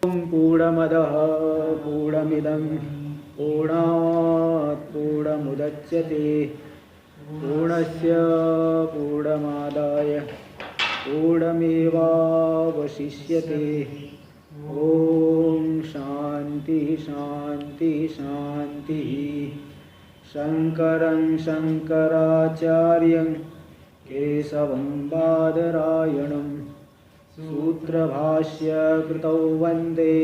पूर्णमदः पूर्णमिदं पूर्णात् पूर्णमुदच्यते पूर्णस्य पूर्णमादाय पूर्णमेवावशिष्यते। ॐ शान्ति शान्ति शान्तिः। शङ्करं शङ्कराचार्यं केशवं बादरायणं सूत्रभाष्य कृतौ वन्दे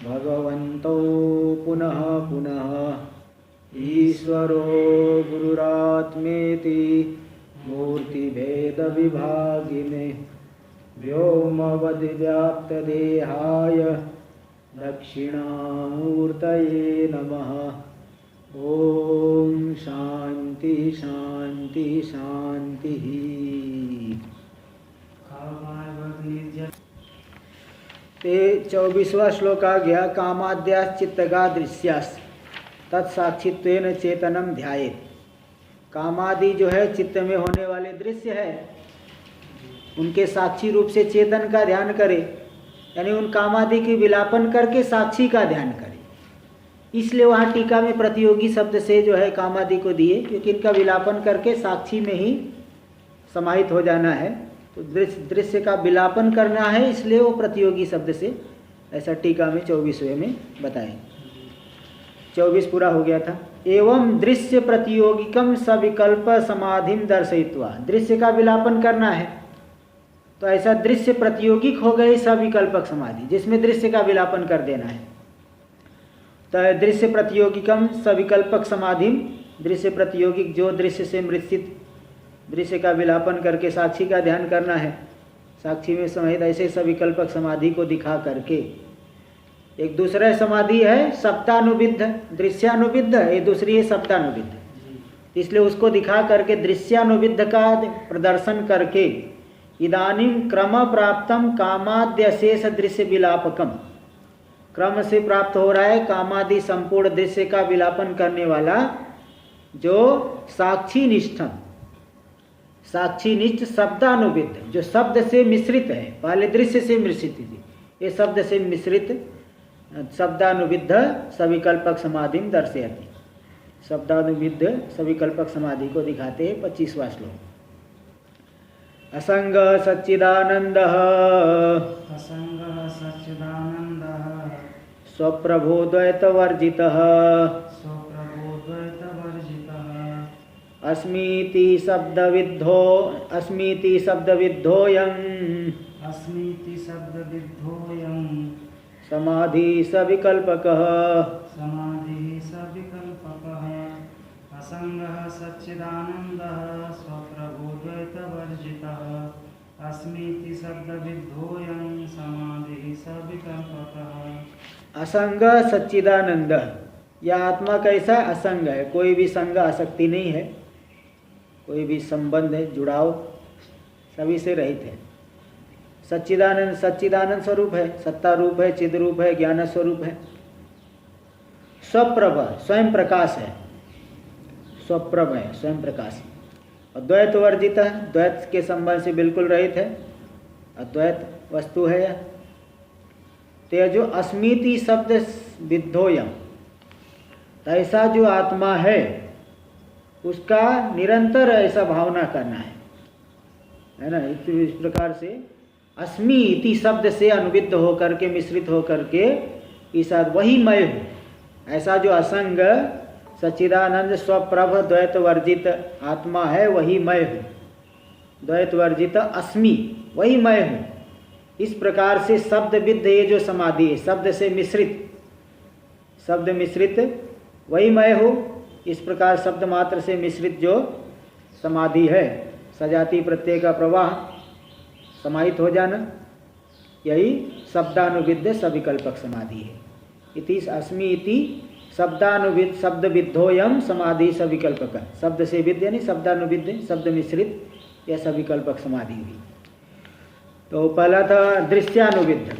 भगवन्तौ पुनः पुनः। ईश्वरो गुरुरात्मेति मूर्तिभेदविभागिने व्योमवद्व्याप्तदेहाय दक्षिणामूर्तये नमः। ओम शांति शांति शांति। ते 24वां श्लोक आ गया। कामाद्यास चित्तगा दृश्यास तत्साक्षित्वेन चेतनम ध्यायेत्। कामादि जो है चित्त में होने वाले दृश्य है, उनके साक्षी रूप से चेतन का ध्यान करे, यानी उन कामादि की विलापन करके साक्षी का ध्यान करे। इसलिए वहाँ टीका में प्रतियोगी शब्द से जो है कामादि को दिए, क्योंकि इनका विलापन करके साक्षी में ही समाहित हो जाना है। तो दृश्य का विलापन करना है, इसलिए वो प्रतियोगी शब्द से ऐसा टीका में 24वें में बताएं। 24 पूरा हो गया था। एवं दृश्य प्रतियोगिकम सविकल्प समाधिम दर्शयित्वा। दृश्य का विलापन करना है तो ऐसा दृश्य प्रतियोगिक हो गई सविकल्पक समाधि, जिसमें दृश्य का विलापन कर देना है। तो दृश्य प्रतियोगिकम सविकल्पक समाधि, दृश्य प्रतियोगिक जो दृश्य से मृत्सित दृश्य का विलापन करके साक्षी का ध्यान करना है, साक्षी में समाहित ऐसे सविकल्पक समाधि को दिखा करके। एक दूसरा समाधि है सप्तानुविद्ध, दृश्यानुविद्ध, ये दूसरी है सप्तानुविद्ध। इसलिए उसको दिखा करके दृश्यानुविद्ध का प्रदर्शन करके इदानीं क्रम प्राप्तम कामाद्य शेष दृश्य विलापकम, क्रम से प्राप्त हो रहा है कामादि संपूर्ण दृश्य का विलापन करने वाला जो साक्षी निष्ठ शब्दानुविद्ध, जो शब्द से मिश्रित है, पहले दृश्य से मिश्रित थी, ये शब्द से मिश्रित शब्दानुविद्ध सविकल्पक समाधि दर्शयति। शब्दानुविद्ध सविकल्पक समाधि को दिखाते हैं 25वां श्लोक। असंग सच्चिदानंदः स्वप्रभो द्वैतवर्जितः अस्मीति शब्दविद्धोऽयं समाधि सविकल्पकः। असंगः सच्चिदानन्दः स्वप्रभो द्वैतवर्जितः अस्मीति शब्दविद्धोऽयं समाधिः सविकल्पकः। असंग सच्चिदानंद, यह आत्मा कैसा असंग है, कोई भी संग आसक्ति नहीं है, कोई भी संबंध है, जुड़ाव सभी से रहित है। सच्चिदानंद, सच्चिदानंद स्वरूप है, सत्ता रूप है, चिद रूप है, ज्ञान स्वरूप है। स्वप्रभ, स्वयं प्रकाश है, स्वप्रभ है, स्वयं प्रकाश। और द्वैत वर्जित है, द्वैत के संबंध से बिल्कुल रहित है, अद्वैत वस्तु है यह। तो जो अस्मीति शब्द विद्धोयम, ऐसा जो आत्मा है उसका निरंतर ऐसा भावना करना है ना। इस प्रकार से अस्मि इति शब्द से अनुविद्ध होकर के, मिश्रित होकर के इस वही मैं हूँ, ऐसा जो असंग सच्चिदानंद स्वप्रभ द्वैत वर्जित आत्मा है, वही मैं हूँ। द्वैत वर्जित अस्मि, वही मैं हूँ। इस प्रकार से शब्द विद्ध ये जो समाधि है, शब्द से मिश्रित, शब्द मिश्रित वही मैं हूँ। इस प्रकार शब्द मात्र से मिश्रित जो समाधि है, सजाति प्रत्यय का प्रवाह समाहित हो जाना, यही शब्दानुविद्ध सविकल्पक समाधि है। इति अस्मि इति शब्दानुविद्ध शब्द विद्धोयम समाधि सविकल्पक। शब्द से विद्ध यानी शब्दानुविद्ध, शब्द मिश्रित, यह सविकल्पक समाधि हुई। तो पहला था दृश्यानुविद्ध,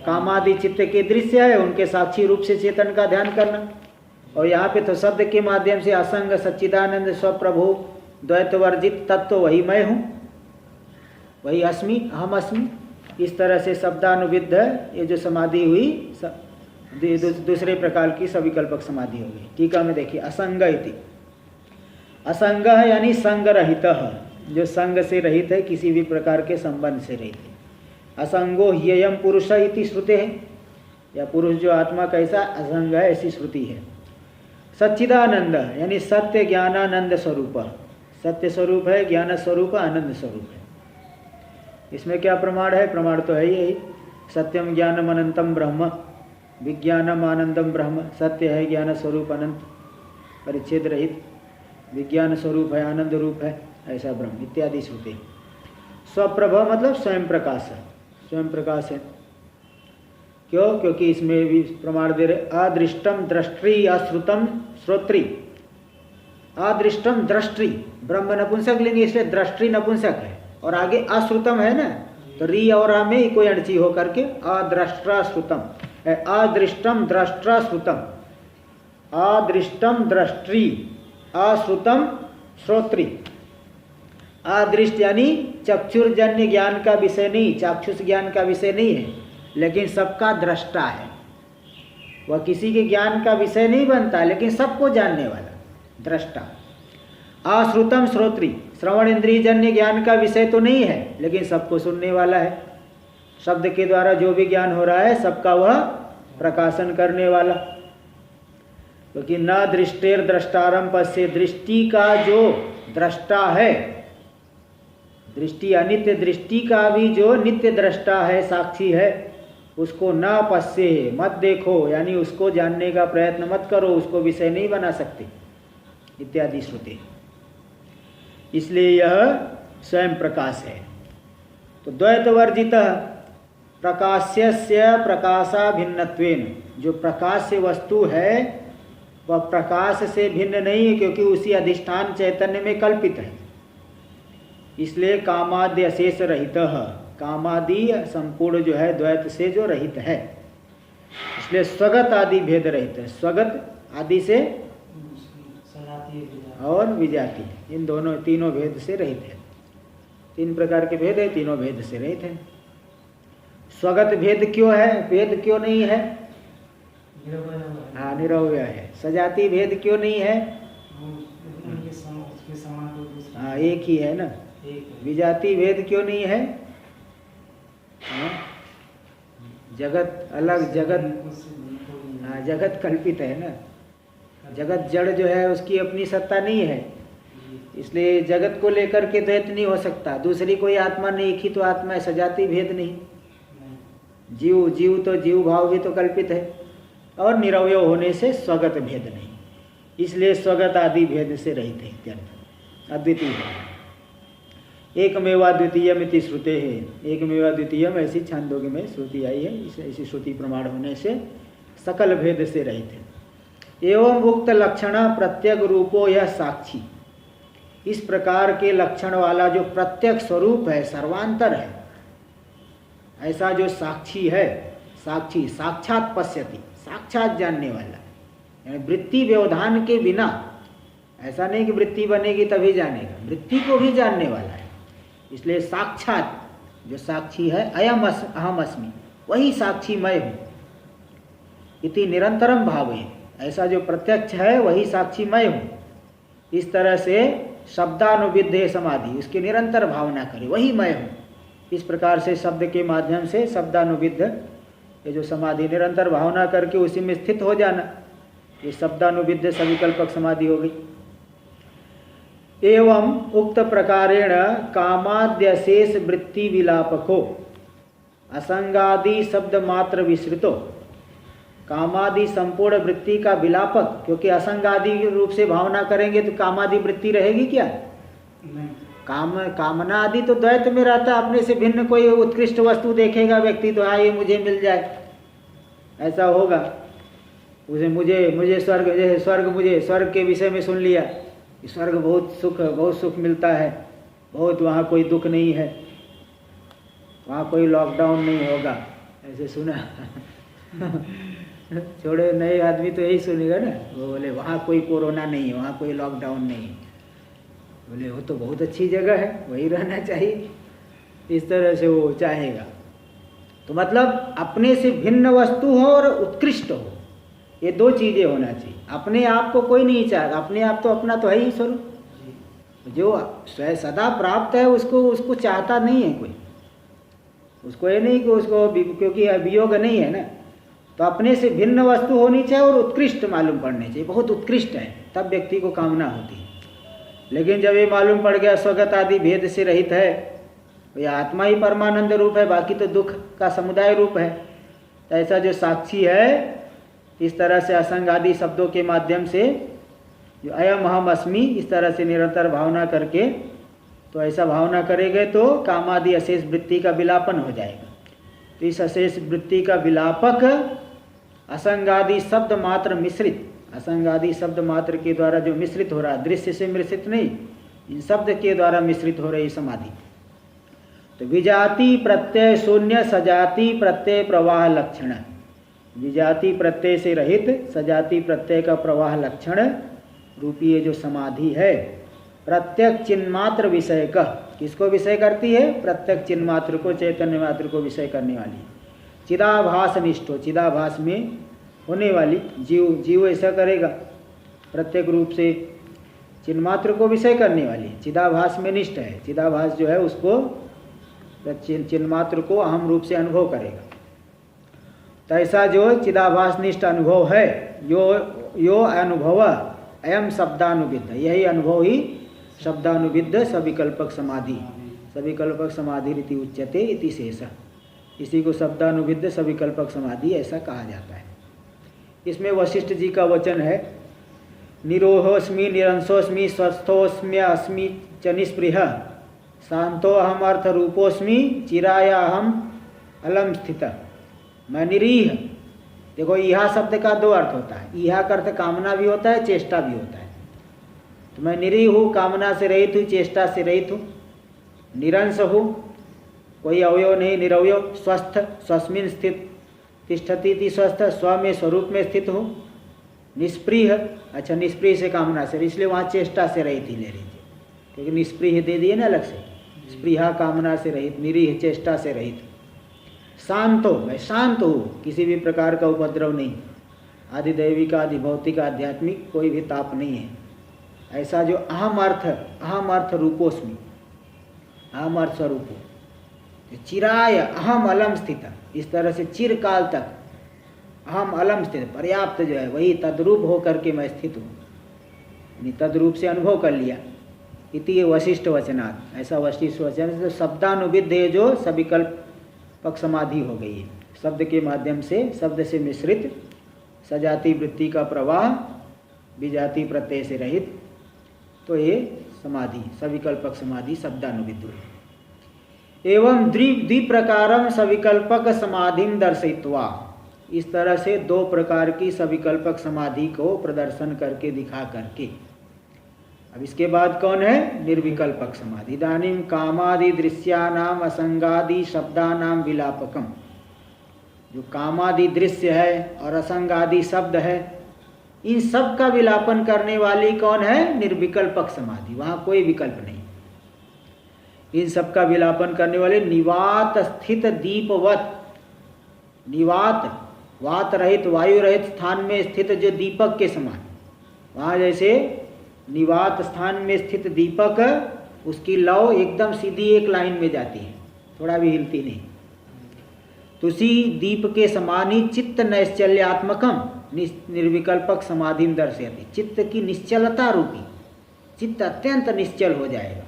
कामादि चित्त के दृश्य है, उनके साक्षी रूप से चेतन का ध्यान करना। और यहाँ पे तो शब्द के माध्यम से असंग सच्चिदानंद स्वप्रभु द्वैत वर्जित तत्व वही मैं हूँ, वही अस्मि, अहम अस्मि। इस तरह से शब्दानुविद्ध ये जो समाधि हुई दूसरे प्रकार की सविकल्पक समाधि हो गई। टीका में देखिए असंग इति, असंग यानी संग रहित, जो संग से रहित है, किसी भी प्रकार के संबंध से रहित है। असंगो ह्ययम पुरुष इति श्रुते है, या पुरुष जो आत्मा कैसा असंग है ऐसी श्रुति है। सच्चिदानंद यानी सत्य ज्ञानानंद स्वरूप, सत्य स्वरूप है, ज्ञान स्वरूप, आनंद स्वरूप है। इसमें क्या प्रमाण है? प्रमाण तो है यही, सत्यम ज्ञानम अनंतम ब्रह्म, विज्ञानम आनंदम ब्रह्म। सत्य है, ज्ञान स्वरूप, अनंत, परिच्छेद रहित, विज्ञान स्वरूप है, आनंद रूप है, ऐसा ब्रह्म इत्यादि श्रुति। स्वप्रभ मतलब स्वयं प्रकाश है, स्वयं प्रकाश है। क्यों? क्योंकि इसमें भी प्रमाण दे रहे, अदृष्टम दृष्टि अश्रुतम श्रोत्री। अदृष्टम दृष्टि ब्रह्म नपुंसक लेंगे, इसलिए दृष्टि नपुंसक है, और आगे अश्रुतम है ना, तो री और आ में ही कोई अड़ची हो करके अदृष्टा श्रुतम, अदृष्टम दृष्टा श्रुतम, अदृष्टम दृष्टि अश्रुतम श्रोत्री। अदृष्ट यानी चक्षुर्जन्य ज्ञान का विषय नहीं, चाक्षुष ज्ञान का विषय नहीं है, लेकिन सबका दृष्टा है। वह किसी के ज्ञान का विषय नहीं बनता, लेकिन सबको जानने वाला दृष्टा। अश्रुतम श्रोत्री, श्रवण इंद्रिय जन्य ज्ञान का विषय तो नहीं है, लेकिन सबको सुनने वाला है। शब्द के द्वारा जो भी ज्ञान हो रहा है सबका वह प्रकाशन करने वाला। क्योंकि न दृष्टेर द्रष्टारम पश्य, दृष्टि का जो दृष्टा है, दृष्टि अनित्य, दृष्टि का भी जो नित्य दृष्टा है, साक्षी है, उसको न पश्य मत देखो, यानी उसको जानने का प्रयत्न मत करो, उसको विषय नहीं बना सकते इत्यादि श्रुति। इसलिए यह स्वयं प्रकाश है। तो द्वैत वर्जित प्रकाश्यस्य प्रकाशा भिन्नत्वेन, जो प्रकाश्य वस्तु है वह प्रकाश से भिन्न नहीं है, क्योंकि उसी अधिष्ठान चैतन्य में कल्पित है। इसलिए कामादि अशेष रहित, कामादि संपूर्ण जो है द्वैत से जो रहित है, इसलिए स्वगत आदि भेद रहित है। स्वगत आदि से और विजाति, इन दोनों तीनों भेद से रहित है। तीन प्रकार के भेद है, तीनों भेद से रहित है। स्वगत भेद क्यों है? भेद क्यों नहीं है? हाँ, निरवय है। सजाति भेद क्यों नहीं है? हाँ, एक ही है ना। विजाति भेद क्यों नहीं है? हाँ? जगत अलग, जगत, हाँ, जगत कल्पित है ना। जगत जड़ जो है उसकी अपनी सत्ता नहीं है, इसलिए जगत को लेकर के द्वैत नहीं हो सकता। दूसरी कोई आत्मा नहीं, एक ही तो आत्मा है, सजाति भेद नहीं। जीव, जीव तो जीव भाव भी तो कल्पित है, और निरवय होने से स्वगत भेद नहीं, इसलिए स्वगत आदि भेद से रहित है इत्यर्थ। अद्वितीय है। एकमेवा द्वितीयम इति श्रुते है, एकमेवा द्वितीयम ऐसी छांदोग्य में श्रुति आई है। ऐसी श्रुति प्रमाण होने से सकल भेद से रहित है। एवं उक्त लक्षण प्रत्यक रूपो यह साक्षी, इस प्रकार के लक्षण वाला जो प्रत्यक स्वरूप है, सर्वांतर है, ऐसा जो साक्षी है, साक्षी साक्षात पश्यति, साक्षात जानने वाला, यानी वृत्ति व्यवधान के बिना, ऐसा नहीं कि वृत्ति बनेगी तभी जानेगा, वृत्ति को भी जानने वाला है। इसलिए साक्षात जो साक्षी है, अयम अहम अस्मि, वही साक्षी मैं हूँ। इति निरंतरम भाव है, ऐसा जो प्रत्यक्ष है वही साक्षी मैं हूँ। इस तरह से शब्दानुविद्ध समाधि, उसकी निरंतर भावना करे, वही मैं हूँ। इस प्रकार से शब्द के माध्यम से शब्दानुविद्ध, ये जो समाधि निरंतर भावना करके उसी में स्थित हो जाना, ये शब्दानुविद्ध सविकल्पक समाधि हो गई। एवं उक्त प्रकारेण कामाद्यशेष वृत्ति विलापको असंगादि शब्द मात्र विश्रितो, कामादि संपूर्ण वृत्ति का विलापक, क्योंकि असंगादि रूप से भावना करेंगे तो कामादि वृत्ति रहेगी क्या? नहीं। कामना आदि तो द्वैत में रहता, अपने से भिन्न कोई उत्कृष्ट वस्तु देखेगा व्यक्ति तो हाँ ये मुझे मिल जाए, ऐसा होगा। उसे मुझे स्वर्ग, जैसे स्वर्ग, मुझे स्वर्ग के विषय में सुन लिया, स्वर्ग बहुत सुख मिलता है, बहुत, वहाँ कोई दुख नहीं है, वहाँ कोई लॉकडाउन नहीं होगा, ऐसे सुना। छोड़े, नए आदमी तो यही सुनेगा ना, वो बोले वहाँ कोई कोरोना नहीं है, वहाँ कोई लॉकडाउन नहीं है, बोले वो तो बहुत अच्छी जगह है, वही रहना चाहिए, इस तरह से वो चाहेगा। तो मतलब अपने से भिन्न वस्तु हो और उत्कृष्ट हो, ये दो चीज़ें होना चाहिए। अपने आप को कोई नहीं चाहता, अपने आप तो अपना तो है ही स्वरूप, जो स्वयं सदा प्राप्त है उसको चाहता नहीं है कोई, उसको ये नहीं कि उसको, क्योंकि अभियोग नहीं है ना। तो अपने से भिन्न वस्तु होनी चाहिए और उत्कृष्ट मालूम पड़नी चाहिए, बहुत उत्कृष्ट है, तब व्यक्ति को कामना होती है। लेकिन जब ये मालूम पड़ गया स्वगत आदि भेद से रहित है, तो यह आत्मा ही परमानंद रूप है, बाकी तो दुख का समुदाय रूप है, तो ऐसा जो साक्षी है इस तरह से असंग आदि शब्दों के माध्यम से जो अयम अहम अस्मि इस तरह से निरंतर भावना करके, तो ऐसा भावना करेंगे तो कामादि अशेष वृत्ति का विलापन हो जाएगा। तो इस अशेष वृत्ति का विलापक असंगादि शब्द मात्र मिश्रित, असंगादि शब्द मात्र के द्वारा जो मिश्रित हो रहा है, दृश्य से मिश्रित नहीं, इन शब्द के द्वारा मिश्रित हो रही समाधि। तो विजाति प्रत्यय शून्य सजाति प्रत्यय प्रवाह लक्षण, विजाति प्रत्यय से रहित सजाति प्रत्यय का प्रवाह लक्षण रूपी ये जो समाधि है, प्रत्यक चिन्मात्र विषय का, किसको विषय करती है? प्रत्यक चिन्मात्र को, चैतन्य मात्र को विषय करने वाली। चिदाभास निष्ठो, चिदाभास में होने वाली जीव ऐसा करेगा, प्रत्येक रूप से चिन्मात्र को विषय करने वाली, चिदाभास में निष्ठ है। चिदाभास जो है उसको चिन्मात्र को अहम रूप से अनुभव करेगा। तो ऐसा जो चिदाभास निष्ठ अनुभव है, यो अनुभव अयम शब्दानुविद्ध, यही अनुभव ही शब्दानुविद्ध सविकल्पक समाधि, सविकल्पक समाधि रीति उच्यते इति शेष, इसी को शब्दानुविद्ध सविकल्पक समाधि ऐसा कहा जाता है। इसमें वशिष्ठ जी का वचन है, निरोहोस्मि निरंसोस्मि स्वस्थोस्म्य अस्मि च निस्पृह शांतो अहम अर्थ रूपोस्मि चिराया अहम अलम स्थित। मैं निरीह, देखो इहा शब्द का दो अर्थ होता है, इहा का अर्थ कामना भी होता है, चेष्टा भी होता है। तो मैं निरीह हूँ, कामना से रहित हूँ, चेष्टा से रहित हूँ, निरंस हूँ, कोई अवयव नहीं, निरवयव, स्वस्थ, स्वस्मिन स्थित तिष्ठति इति स्वस्थ, स्व में स्वरूप में स्थित हूँ, निष्प्रिय, अच्छा निष्प्रिय से कामना से, इसलिए वहाँ चेष्टा से रहित ही ले लीजिए, क्योंकि निष्प्रिय दे दिए ना अलग से, स्प्रिया कामना से रहित, निरीह चेष्टा से रहित। शांत हो, मैं शांत हूँ, किसी भी प्रकार का उपद्रव नहीं, आदि दैविक आदि भौतिक आध्यात्मिक कोई भी ताप नहीं है। ऐसा जो अहम अर्थ रूपोस्मि, अहम अर्थ स्वरूप, चिराय अहम अलम स्थित, इस तरह से चिरकाल तक अहम अलम स्थित, पर्याप्त जो है वही तद्रूप हो करके मैं स्थित हूँ, तद्रूप से अनुभव कर लिया। इति वशिष्ठ वचनात्, ऐसा वशिष्ठ वचन से शब्दानुविद्ध है जो सविकल्पक समाधि हो गई है, शब्द के माध्यम से, शब्द से मिश्रित, सजाति वृत्ति का प्रवाह, विजाति प्रत्यय से रहित, तो ये समाधि सविकल्पक समाधि शब्दानुविद्ध है। एवं द्विप्रकारम सविकल्पक समाधिम दर्शयित्वा, इस तरह से दो प्रकार की सविकल्पक समाधि को प्रदर्शन करके दिखा करके, अब इसके बाद कौन है? निर्विकल्पक समाधि। इदानीं कामादि दृश्यानाम असंगादि शब्दानाम विलापकम, जो कामादि दृश्य है और असंगादि शब्द है, इन सब का विलापन करने वाली कौन है? निर्विकल्पक समाधि, वहाँ कोई विकल्प नहीं। इन सब का विलापन करने वाले निवात स्थित दीपवत, निवात वात रहित वायु रहित स्थान में स्थित जो दीपक के समान, वहाँ जैसे निवात स्थान में स्थित दीपक, उसकी लौ एकदम सीधी एक लाइन में जाती है, थोड़ा भी हिलती नहीं। तो उसी दीप के समान ही चित्त नैश्चल्यात्मकम निर्विकल्पक समाधि दर्शयति, चित्त की निश्चलता रूपी, चित्त अत्यंत निश्चल हो जाएगा,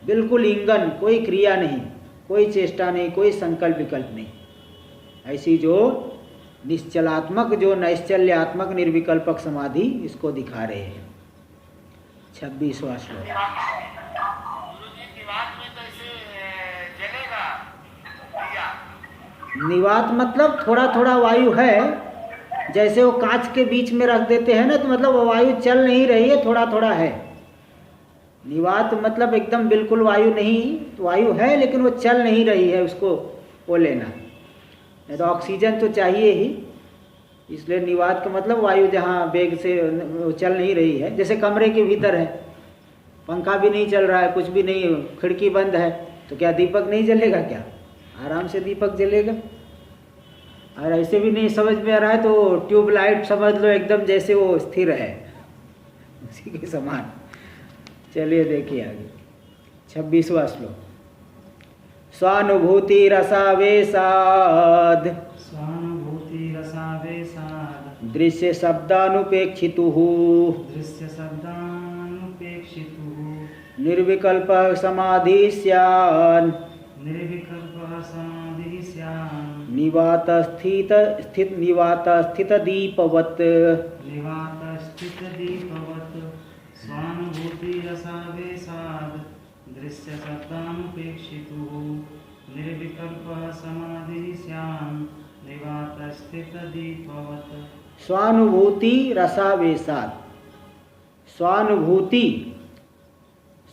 बिल्कुल इंगन, कोई क्रिया नहीं, कोई चेष्टा नहीं, कोई संकल्प विकल्प नहीं। ऐसी जो निश्चलात्मक, जो नैश्चल्यात्मक निर्विकल्पक समाधि, इसको दिखा रहे हैं। 26वां श्लोक। निवात मतलब थोड़ा थोड़ा वायु है, जैसे वो कांच के बीच में रख देते हैं ना, तो मतलब वो वायु चल नहीं रही है, थोड़ा थोड़ा है। निवात मतलब एकदम बिल्कुल वायु नहीं, तो वायु है लेकिन वो चल नहीं रही है, उसको वो लेना, नहीं तो ऑक्सीजन तो चाहिए ही, इसलिए निवात का मतलब वायु जहाँ वेग से चल नहीं रही है। जैसे कमरे के भीतर है, पंखा भी नहीं चल रहा है, कुछ भी नहीं, खिड़की बंद है, तो क्या दीपक नहीं जलेगा क्या? आराम से दीपक जलेगा। और ऐसे भी नहीं समझ में आ रहा है तो ट्यूबलाइट समझ लो एकदम जैसे वो स्थिर है, उसी के समान। चलिए देखिए आगे 26वां श्लोक। स्वानुभूति रसावेशाद स्वानुभूति रसावेशाद दृश्य शब्दानुपेक्षितुः दृश्य शब्दानुपेक्षितुः निर्विकल्प समाधि स्यान् निर्विकल्पः समाधिः स्यात् निवात स्थित दीपवत् निवात स्थित दीपवत् स्वानुभूति रसावेशाद दृश्य शब्दानुपेक्षितुः निर्विकल्पः समाधिः स्यात् निवात स्थित दीपवत्। स्वानुभूति रसावेशाद, स्वानुभूति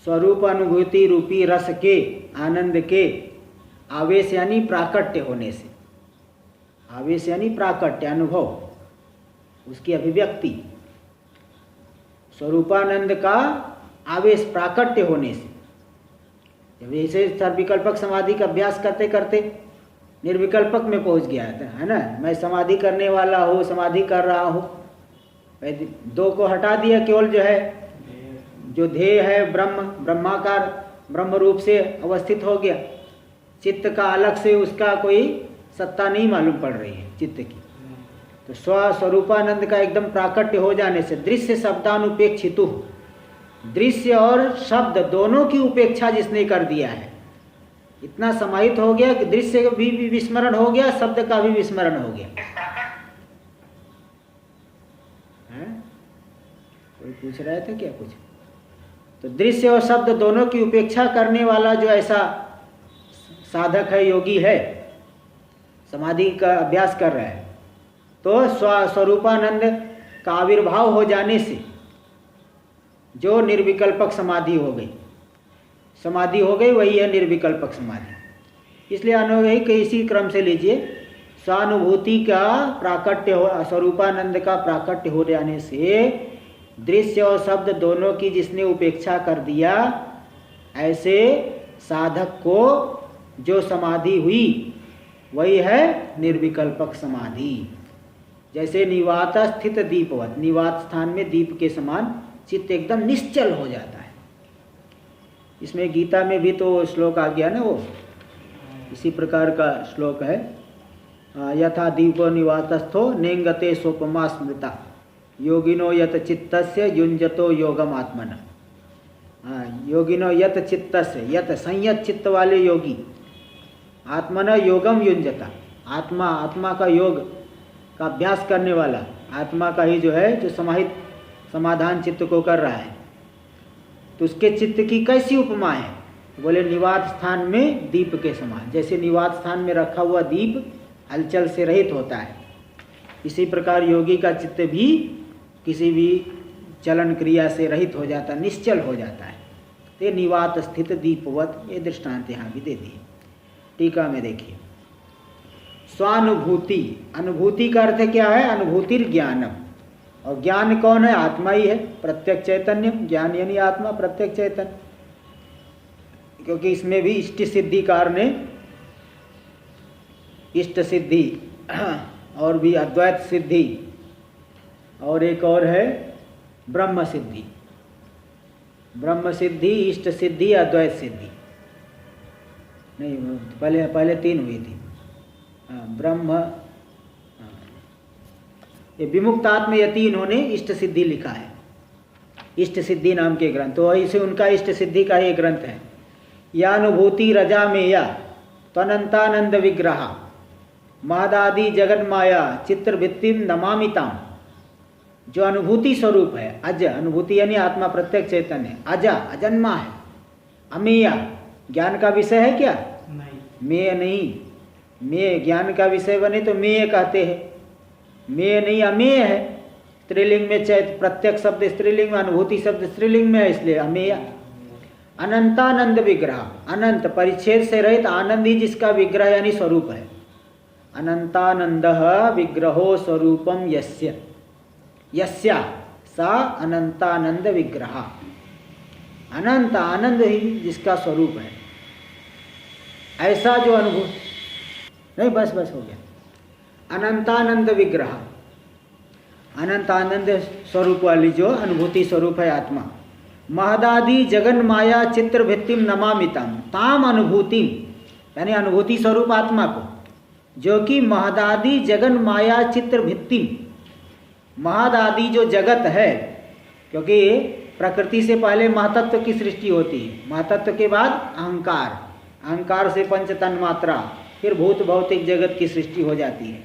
स्वरूप अनुभूति रूपी रस के, आनंद के आवेश यानी प्राकट्य होने से, आवेश यानी प्राकट्य अनुभव, उसकी अभिव्यक्ति, स्वरूपानंद का आवेश प्राकट्य होने से। जब ऐसे सर्वविकल्पक समाधि का अभ्यास करते करते निर्विकल्पक में पहुंच गया है ना, मैं समाधि करने वाला हूँ, समाधि कर रहा हूँ, दो को हटा दिया, केवल जो है जो ध्येय है ब्रह्म, ब्रह्माकार ब्रह्म रूप से अवस्थित हो गया। चित्त का अलग से उसका कोई सत्ता नहीं मालूम पड़ रही है चित्त की। तो स्वस्वरूपानंद का एकदम प्राकट्य हो जाने से दृश्य शब्दानुपेक्षितु, दृश्य और शब्द दोनों की उपेक्षा जिसने कर दिया है, इतना समाहित हो गया कि दृश्य का भी विस्मरण हो गया, शब्द का भी विस्मरण हो गया। कोई पूछ रहा था क्या कुछ? तो दृश्य और शब्द दोनों की उपेक्षा करने वाला जो ऐसा साधक है, योगी है, समाधि का अभ्यास कर रहा है, तो स्वरूपानंद का आविर्भाव हो जाने से जो निर्विकल्पक समाधि हो गई, समाधि हो गई, वही है निर्विकल्पक समाधि। इसलिए अनुभवी के इसी क्रम से लीजिए, स्वानुभूति का प्राकट्य हो, स्वरूपानंद का प्राकट्य हो जाने से दृश्य और शब्द दोनों की जिसने उपेक्षा कर दिया, ऐसे साधक को जो समाधि हुई वही है निर्विकल्पक समाधि। जैसे निवात स्थित दीपवत, निवात स्थान में दीप के समान चित्त एकदम निश्चल हो जाता है। इसमें गीता में भी तो श्लोक आ गया ना, वो इसी प्रकार का श्लोक है। यथा दीपो निवातस्थो नेंगते सोपमा स्मृता योगिनो यत चित्तस्य युञ्जतो योगम आत्मन। योगिनो यत चित्तस्य, यत संयत चित्त वाले योगी, आत्मन योगम युञ्जता, आत्मा, आत्मा का योग का अभ्यास करने वाला, आत्मा का ही जो है जो समाहित समाधान चित्त को कर रहा है, तो उसके चित्त की कैसी उपमा है? बोले निवात स्थान में दीप के समान। जैसे निवात स्थान में रखा हुआ दीप हलचल से रहित होता है, इसी प्रकार योगी का चित्त भी किसी भी चलन क्रिया से रहित हो जाता, निश्चल हो जाता है। तो निवात स्थित दीपवत, ये दृष्टांत यहाँ भी दे दिए। टीका में देखिए, स्वानुभूति, अनुभूति का अर्थ क्या है? अनुभूतिर ज्ञानम, और ज्ञान कौन है? आत्मा ही है, प्रत्यक्ष चैतन्य। ज्ञान यानी आत्मा, प्रत्यक्ष चैतन्य। क्योंकि इसमें भी इष्ट सिद्धिकार ने इष्ट सिद्धि और भी अद्वैत सिद्धि और एक और है ब्रह्म सिद्धि। ब्रह्म सिद्धि, इष्ट सिद्धि, अद्वैत सिद्धि नहीं, पहले तीन हुई थी। ब्रह्म, ये विमुक्त आत्म यति इन्होंने इष्ट सिद्धि लिखा है, इष्ट सिद्धि नाम के ग्रंथ। तो इसे उनका इष्ट सिद्धि का ही ग्रंथ है। या अनुभूति रजा में या त्वनंतानंद विग्रह महदादि जगत माया चित्रवृत्तिम नमामिताम, जो अनुभूति स्वरूप है, अज, अनुभूति यानी आत्मा प्रत्यक्ष चैतन्य, अजा अजन्मा है, अमेय ज्ञान का विषय है क्या? नहीं, मेय नहीं। मेय ज्ञान का विषय बने तो मेय कहते हैं, मेय नहीं, अमेय है। स्त्रीलिंग में प्रत्यक्ष शब्द स्त्रीलिंग में, अनुभूति शब्द स्त्रीलिंग में है, इसलिए अमेय। अनंतानंद विग्रह, अनंत परिच्छेद से रहित आनंद ही जिसका विग्रह यानी स्वरूप है। अनंतानंद विग्रहो स्वरूपम यस्य, यस्या सा अनंतानंद विग्रह, अनंत आनंद ही जिसका स्वरूप है। ऐसा जो नहीं, बस बस हो गया। अनंतानंद विग्रह, अनंत आनंद स्वरूप वाली जो अनुभूति स्वरूप है आत्मा। महदादि जगन माया चित्र भित्तिम नमामितम ताम अनुभूति, यानी अनुभूति स्वरूप आत्मा को, जो कि महदादि जगन माया चित्र भित्तिम, महदादि जो जगत है, क्योंकि प्रकृति से पहले महातत्व की सृष्टि होती है, महातत्व के बाद अहंकार, अहंकार से पंच तन्मात्रा, फिर भूत भौतिक जगत की सृष्टि हो जाती है।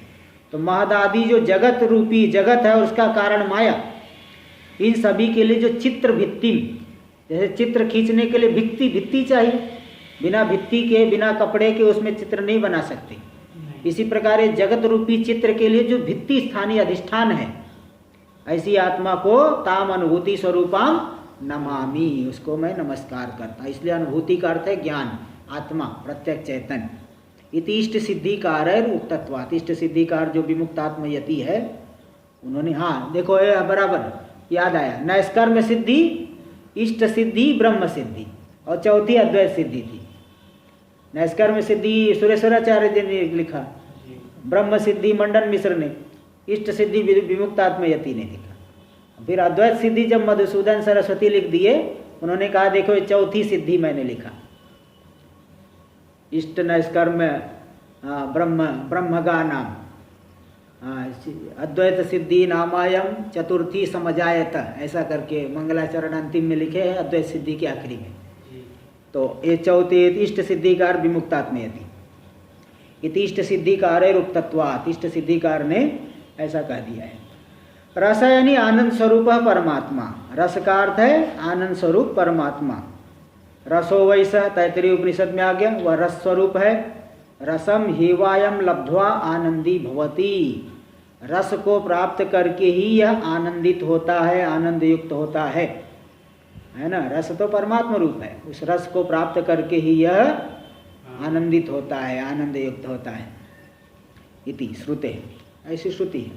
तो महदादि जो जगत रूपी जगत है और उसका कारण माया, इन सभी के लिए जो चित्र भित्ति, जैसे चित्र खींचने के लिए भित्ति चाहिए, बिना भित्ति के, बिना कपड़े के उसमें चित्र नहीं बना सकते। इसी प्रकार जगत रूपी चित्र के लिए जो भित्ति स्थानीय अधिष्ठान है, ऐसी आत्मा को ताम अनुभूति स्वरूपाम नमामि, उसको मैं नमस्कार करता। इसलिए अनुभूति का अर्थ है ज्ञान, आत्मा, प्रत्यक्ष चैतन्य। इति इष्ट सिद्धिकार उक्तत्वात्, इष्ट सिद्धिकार जो विमुक्तात्म यति है उन्होंने, हाँ देखो ये बराबर याद आया, नैष्कर्म सिद्धि, इष्ट सिद्धि, ब्रह्म सिद्धि, और चौथी अद्वैत सिद्धि थी। नैष्कर्म सिद्धि सुरेश्वराचार्य जी ने लिखा, ब्रह्म सिद्धि मंडन मिश्र ने, इष्ट सिद्धि विमुक्तात्म यति ने लिखा। फिर अद्वैत सिद्धि जब मधुसूदन सरस्वती लिख दिए, उन्होंने कहा देखो ये चौथी सिद्धि मैंने लिखा, इष्ट नैष्कर्म ब्रह्मगा नाम, अद्वैत सिद्धि नामायम चतुर्थी समझायत, ऐसा करके मंगलाचरण अंतिम में लिखे हैं, अद्वैत सिद्धि के आखिरी में। तो ये चौथी इष्ट सिद्धिकार विमुक्तात्म यति, इति इष्ट सिद्धिकार उक्तत्वात्, इष्ट सिद्धिकार ने ऐसा कह दिया है। रस यानी आनंद स्वरूप परमात्मा, रस का अर्थ है आनंद स्वरूप परमात्मा। रसो वैसा तैतरीय उपनिषद में आ गया, वह रस स्वरूप है। रसम हिवायम लब्ध्वा आनंदी भवती, रस को प्राप्त करके ही यह आनंदित होता है, आनंद युक्त होता है ना। रस तो परमात्मा रूप है, उस रस को प्राप्त करके ही यह आनंदित होता है, आनंद युक्त होता है। इति श्रुते, ऐसी श्रुति है।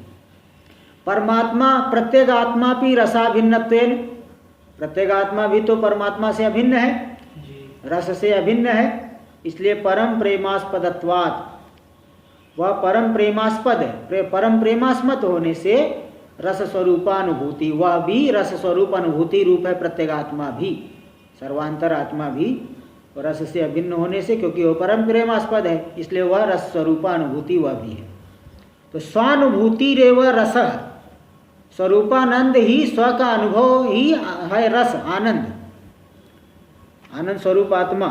परमात्मा प्रत्येक आत्मा भी रसाभिन्नत्वेन, प्रत्येक आत्मा भी तो परमात्मा से अभिन्न है, रस से अभिन्न है, इसलिए परम प्रेमास्पदत्वात्, वह परम प्रेमास्पद है। परम प्रेमास्मत होने से रस स्वरूपानुभूति, वह भी रस स्वरूप अनुभूति रूप है। प्रत्येक आत्मा भी, सर्वांतर आत्मा भी रस से अभिन्न होने से, क्योंकि वह परम प्रेमास्पद है, इसलिए वह रस स्वरूपानुभूति वह भी है। तो स्वानुभूति रेव रस, स्वरूपानंद ही, स्व का अनुभव ही है रस, आनंद, आनंद स्वरूप आत्मा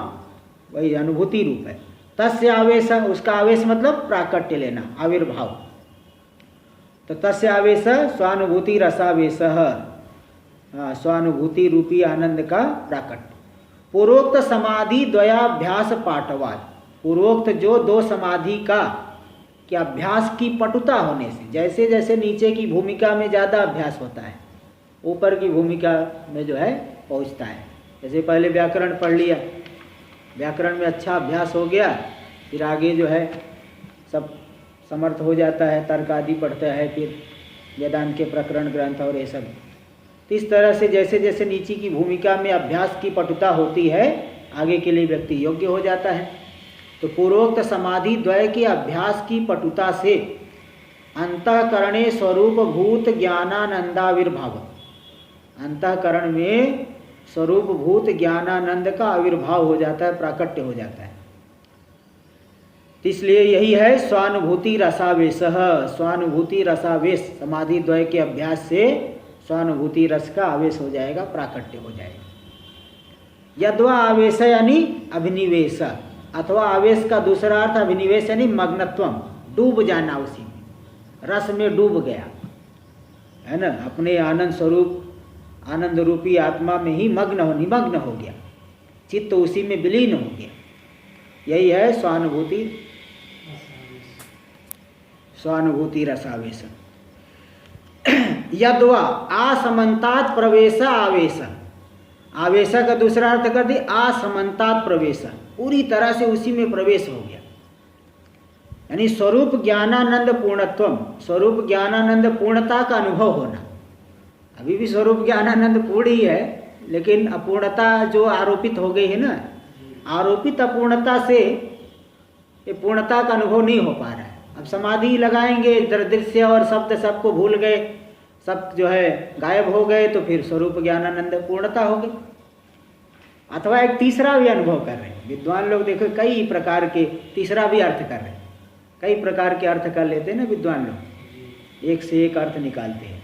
वही अनुभूति रूप है। तस्य आवेश, उसका आवेश मतलब प्राकट्य लेना, आविर्भाव। तो तस्य आवेश स्वानुभूति रसावेश, स्वानुभूति रूपी आनंद का प्राकट्य। पूर्वोक्त समाधि द्वयाभ्यास पाठवाद, पूर्वोक्त जो दो समाधि का कि अभ्यास की पटुता होने से, जैसे जैसे नीचे की भूमिका में ज़्यादा अभ्यास होता है, ऊपर की भूमिका में जो है पहुंचता है। जैसे पहले व्याकरण पढ़ लिया, व्याकरण में अच्छा अभ्यास हो गया, फिर आगे जो है सब समर्थ हो जाता है, तर्क आदि पढ़ता है, फिर वेदांत के प्रकरण ग्रंथ और ये सब। तो इस तरह से जैसे जैसे नीचे की भूमिका में अभ्यास की पटुता होती है, आगे के लिए व्यक्ति योग्य हो जाता है। तो पूर्वोक्त समाधि द्वय के अभ्यास की पटुता से अंतःकरणे स्वरूप भूत ज्ञानानंदाविर्भाव, अंतःकरण में स्वरूप भूत ज्ञानानंद का आविर्भाव हो जाता है, प्राकट्य हो जाता है। इसलिए यही है स्वानुभूति रसावेश, स्वानुभूति रसावेश, समाधि द्वय के अभ्यास से स्वानुभूति रस का आवेश हो जाएगा, प्राकट्य हो जाएगा। यद्वा आवेश यानी अभिनिवेश, अथवा आवेश का दूसरा अर्थ अभिनिवेश यानी मग्नत्वम, डूब जाना, उसी में रस में डूब गया है ना, अपने आनंद स्वरूप आनंद रूपी आत्मा में ही निमग्न हो गया, चित्त उसी में विलीन हो गया। यही है स्वानुभूति रसावेश। यद्वा असमन्तात् प्रवेश आवेश, आवेश का दूसरा अर्थ कर दी असमन्तात् प्रवेश, पूरी तरह से उसी में प्रवेश हो गया, यानी स्वरूप ज्ञानानंद पूर्णत्वम, स्वरूप ज्ञानानंद पूर्णता का अनुभव होना। अभी भी स्वरूप ज्ञानानंद पूर्ण ही है, लेकिन अपूर्णता जो आरोपित हो गई है ना, आरोपित अपूर्णता से ये पूर्णता का अनुभव नहीं हो पा रहा है। अब समाधि लगाएंगे, दृश्य और शब्द सबको भूल गए, सब जो है गायब हो गए, तो फिर स्वरूप ज्ञानानंद पूर्णता हो गई। अथवा एक तीसरा भी अनुभव कर रहे हैं विद्वान लोग, देखो कई प्रकार के तीसरा भी अर्थ कर रहे हैं, कई प्रकार के अर्थ कर लेते हैं ना विद्वान लोग, एक से एक अर्थ निकालते हैं।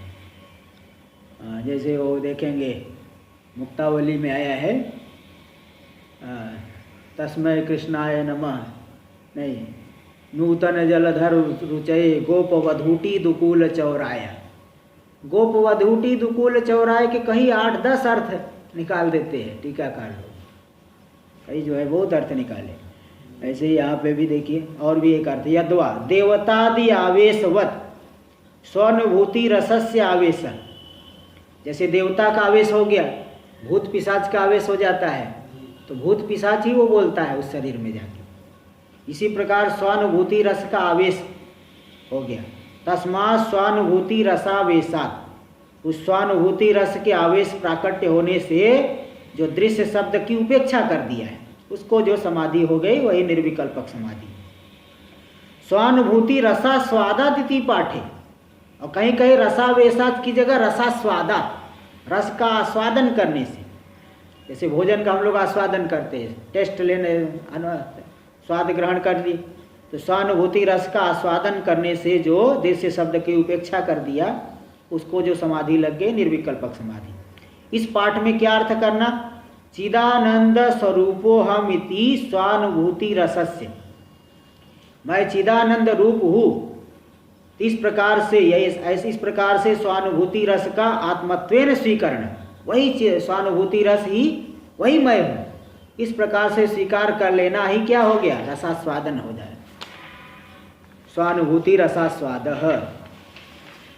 जैसे वो देखेंगे मुक्तावली में आया है तस्मै कृष्णाय नमः, नहीं, नूतन जलधर रुचये गोपवधूटी दुकूल चौराया। गोपवधूटी दुकूल चौराए के कहीं 8-10 अर्थ निकाल देते हैं टीकाकार लोग, कई जो है बहुत अर्थ निकाले। ऐसे ही यहाँ पे भी देखिए और भी एक अर्थ, यद्वा देवतादि आवेशवत स्वानुभूति रसस्य आवेश। जैसे देवता का आवेश हो गया, भूत पिशाच का आवेश हो जाता है, तो भूत पिशाच ही वो बोलता है उस शरीर में जाके। इसी प्रकार स्वानुभूति रस का आवेश हो गया, तस्मात् स्वानुभूति रसावेशात, उस स्वानुभूति रस के आवेश प्राकट्य होने से जो दृश्य शब्द की उपेक्षा कर दिया है, उसको जो समाधि हो गई वही निर्विकल्पक समाधि। स्वानुभूति रसास्वादादिति पाठे, और कहीं कहीं रसावेशात की जगह रसास्वादात, रस का आस्वादन करने से, जैसे भोजन का हम लोग आस्वादन करते हैं, टेस्ट लेने, स्वाद ग्रहण कर ली, तो स्वानुभूति रस का आस्वादन करने से जो दृश्य शब्द की उपेक्षा कर दिया, उसको जो समाधि लग गई निर्विकल्पक समाधि। इस पाठ में क्या अर्थ करना, चिदानंद स्वरूपो हम इति स्वानुभूति रसस्य, मैं चिदानंद रूप हूँ, इस प्रकार से इस प्रकार से स्वानुभूति रस का आत्मत्वेन स्वीकरण, वही स्वानुभूति रस ही वही मैं हूँ, इस प्रकार से स्वीकार कर लेना ही क्या हो गया, रसास्वादन हो जाए। स्वानुभूति रसास्वाद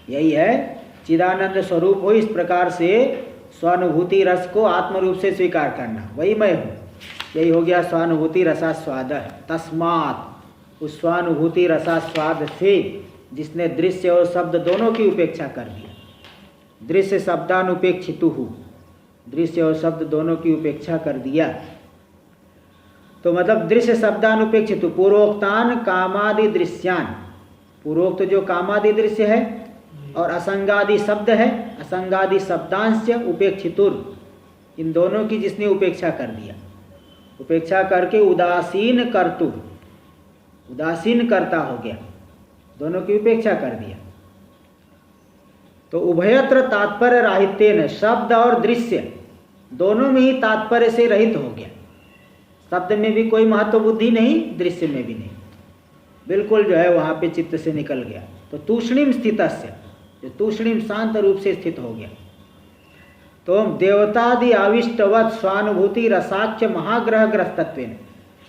यही है, चिदानंद स्वरूप हो, इस प्रकार से स्वानुभूति रस को आत्म रूप से स्वीकार करना, वही मैं हूँ, यही हो गया स्वानुभूति रसास्वाद। तस्मात्, उस स्वानुभूति रसास्वाद से जिसने दृश्य और शब्द दोनों की उपेक्षा कर दिया, दृश्य शब्दानुपेक्षितु, दृश्य और शब्द दोनों की उपेक्षा कर दिया, तो मतलब दृश्य शब्दानुपेक्षितु पूर्वोक्तान कामादि दृश्यान, पूर्वोक्त जो कामादि दृश्य है और असंगादि शब्द है, असंगादि शब्दांश उपेक्षितुर, इन दोनों की जिसने उपेक्षा कर दिया, उपेक्षा करके उदासीन कर्तुर, उदासीन कर्ता हो गया, दोनों की उपेक्षा कर दिया, तो उभयत्र तात्पर्य राहित्येन, शब्द और दृश्य दोनों में ही तात्पर्य से रहित हो गया। शब्द में भी कोई महत्व बुद्धि नहीं, दृश्य में भी नहीं, बिल्कुल जो है वहाँ पे चित्त से निकल गया। तो तूष्णीम स्थितस्य, जो तूष्णीम शांत रूप से स्थित हो गया। तो देवतादि आविष्टवत स्वानुभूति रसाख्य महाग्रह ग्रस्तत्वेन,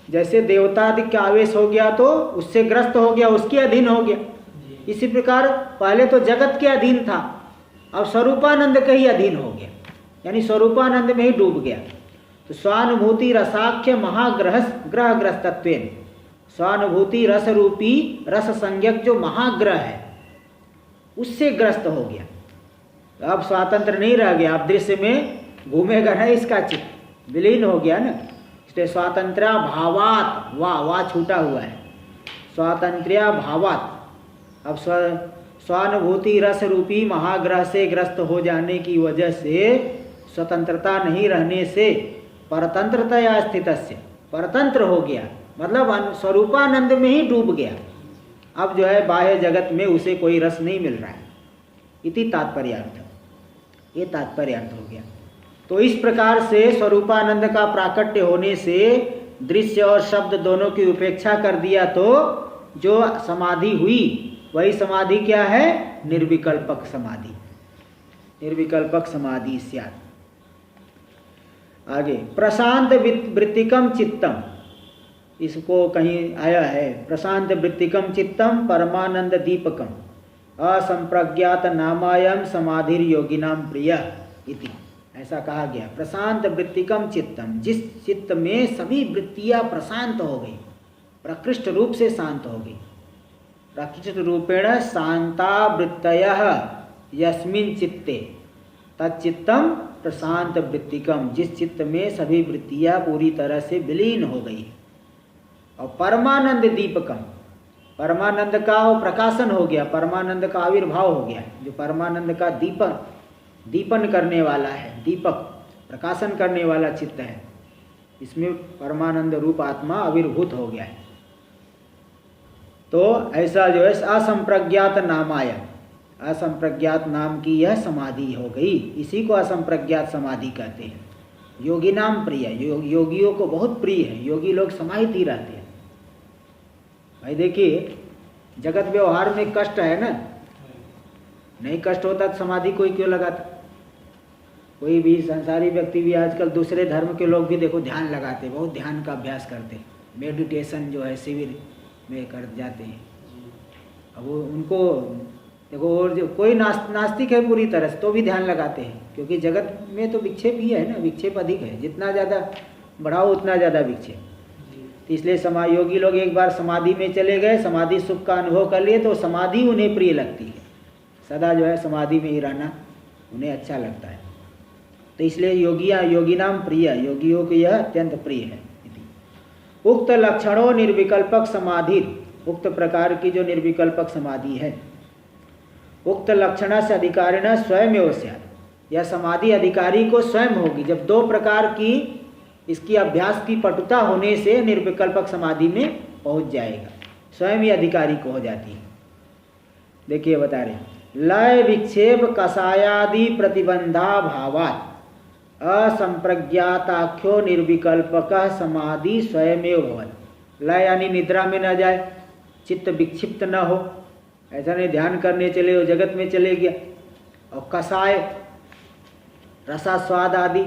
जैसे देवतादि का आवेश हो गया तो उससे ग्रस्त हो गया, उसके अधीन हो गया। इसी प्रकार पहले तो जगत के अधीन था, अब स्वरूपानंद के ही अधीन हो गया, यानी स्वरूपानंद में ही डूब गया। तो स्वानुभूति रसाख्य महाग्रह ग्रस्तत्वेन, स्वानुभूति रस रूपी रस संज्ञक जो महाग्रह है उससे ग्रस्त हो गया, अब स्वतंत्र नहीं रह गया, अब दृश्य में घूमेगा नहीं, इसका चित्त विलीन हो गया ना। इसलिए स्वातंत्र्या भावात, वाह छूटा हुआ है, स्वातंत्र्या भावात, अब स्वानुभूति रस रूपी महाग्रह से ग्रस्त हो जाने की वजह से स्वतंत्रता नहीं रहने से परतंत्रतया स्थितस्य, परतंत्र हो गया, मतलब स्वरूपानंद में ही डूब गया। अब जो है बाह्य जगत में उसे कोई रस नहीं मिल रहा है, इति तात्पर्यार्थ, ये तात्पर्यार्थ हो गया। तो इस प्रकार से स्वरूपानंद का प्राकट्य होने से दृश्य और शब्द दोनों की उपेक्षा कर दिया, तो जो समाधि हुई वही समाधि क्या है, निर्विकल्पक समाधि, निर्विकल्पक समाधि स्यात्। आगे प्रशांत वृत्तिकम चित्तम, इसको कहीं आया है, प्रशांत वृत्तिकम चित्तम परमानंद दीपकम असंप्रज्ञात नामायम समाधिर योगिनाम प्रिय इति, ऐसा कहा गया। प्रशांत वृत्तिकम चित्तम, जिस चित्त में सभी वृत्तियां प्रशांत हो गई, प्रकृष्ट रूप से शांत हो गई, प्रकृष्ट रूपेण शांता वृत्तयः यस्मिन् चित्ते तच्चित्तम प्रशांत वृत्तिकम, जिस चित्त में सभी वृत्तियां पूरी तरह से विलीन हो गई, और परमानंद दीपकम, परमानंद का वो प्रकाशन हो गया, परमानंद का आविर्भाव हो गया, जो परमानंद का दीपन करने वाला है, दीपक प्रकाशन करने वाला चित्त है, इसमें परमानंद रूप आत्मा आविर्भूत हो गया है। तो ऐसा जो है असंप्रज्ञात नामाय, असंप्रज्ञात नाम की यह समाधि हो गई, इसी को असंप्रज्ञात समाधि कहते हैं। योगी नाम प्रिय, योगियों को बहुत प्रिय है, योगी लोग समाहित ही रहते हैं। भाई देखिए जगत व्यवहार में कष्ट है ना, नहीं कष्ट होता तो समाधि कोई क्यों लगाता। कोई भी संसारी व्यक्ति भी, आजकल दूसरे धर्म के लोग भी देखो ध्यान लगाते, बहुत ध्यान का अभ्यास करते, मेडिटेशन जो है शिविर में कर जाते हैं। अब वो उनको देखो, और जो कोई नास्तिक है पूरी तरह से तो भी ध्यान लगाते हैं, क्योंकि जगत में तो विक्षेप ही है ना, विक्षेप अधिक है, जितना ज़्यादा बढ़ाओ उतना ज़्यादा विक्षेप। तो इसलिए योगी लोग एक बार समाधि में चले गए, समाधि सुख का अनुभव कर लिए तो समाधि उन्हें प्रिय लगती है, सदा जो है समाधि में ही रहना उन्हें अच्छा लगता है। तो इसलिए योगी नाम प्रिय, योगियों को यह अत्यंत प्रिय है। उक्त लक्षणों निर्विकल्पक समाधि, उक्त प्रकार की जो निर्विकल्पक समाधि है, उक्त लक्षण से अधिकारिण स्वयं स्यात्, यह समाधि अधिकारी को स्वयं होगी। जब दो प्रकार की इसकी अभ्यास की पटुता होने से निर्विकल्पक समाधि में पहुंच जाएगा, स्वयं ही अधिकारी को हो जाती है। देखिए बता रहे, लय विक्षेप कषायादि प्रतिबंधा भावात् असंप्रज्ञाताख्यो निर्विकल्पक समाधि स्वयमेव भवति। लय यानी निद्रा में न जाए, चित्त विक्षिप्त न हो, ऐसा नहीं ध्यान करने चले हो जगत में चले गया। और कषाय रसास्वाद आदि,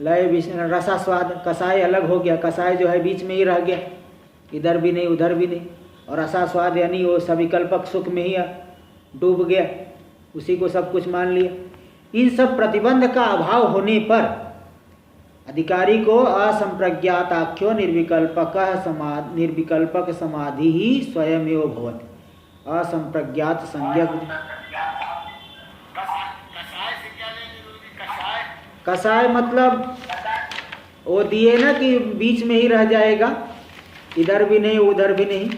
लय रसास्वाद, कषाय अलग हो गया, कषाय जो है बीच में ही रह गया, इधर भी नहीं उधर भी नहीं। और रसास्वाद यानी वो सविकल्पक सुख में ही डूब गया, उसी को सब कुछ मान लिया। इन सब प्रतिबंध का अभाव होने पर अधिकारी को असंप्रज्ञाताख्यो निर्विकल्पक समाधि ही स्वयमेव भवति। असंप्रज्ञात संज्ञक, कषाय मतलब वो दिए ना कि बीच में ही रह जाएगा, इधर भी नहीं उधर भी नहीं।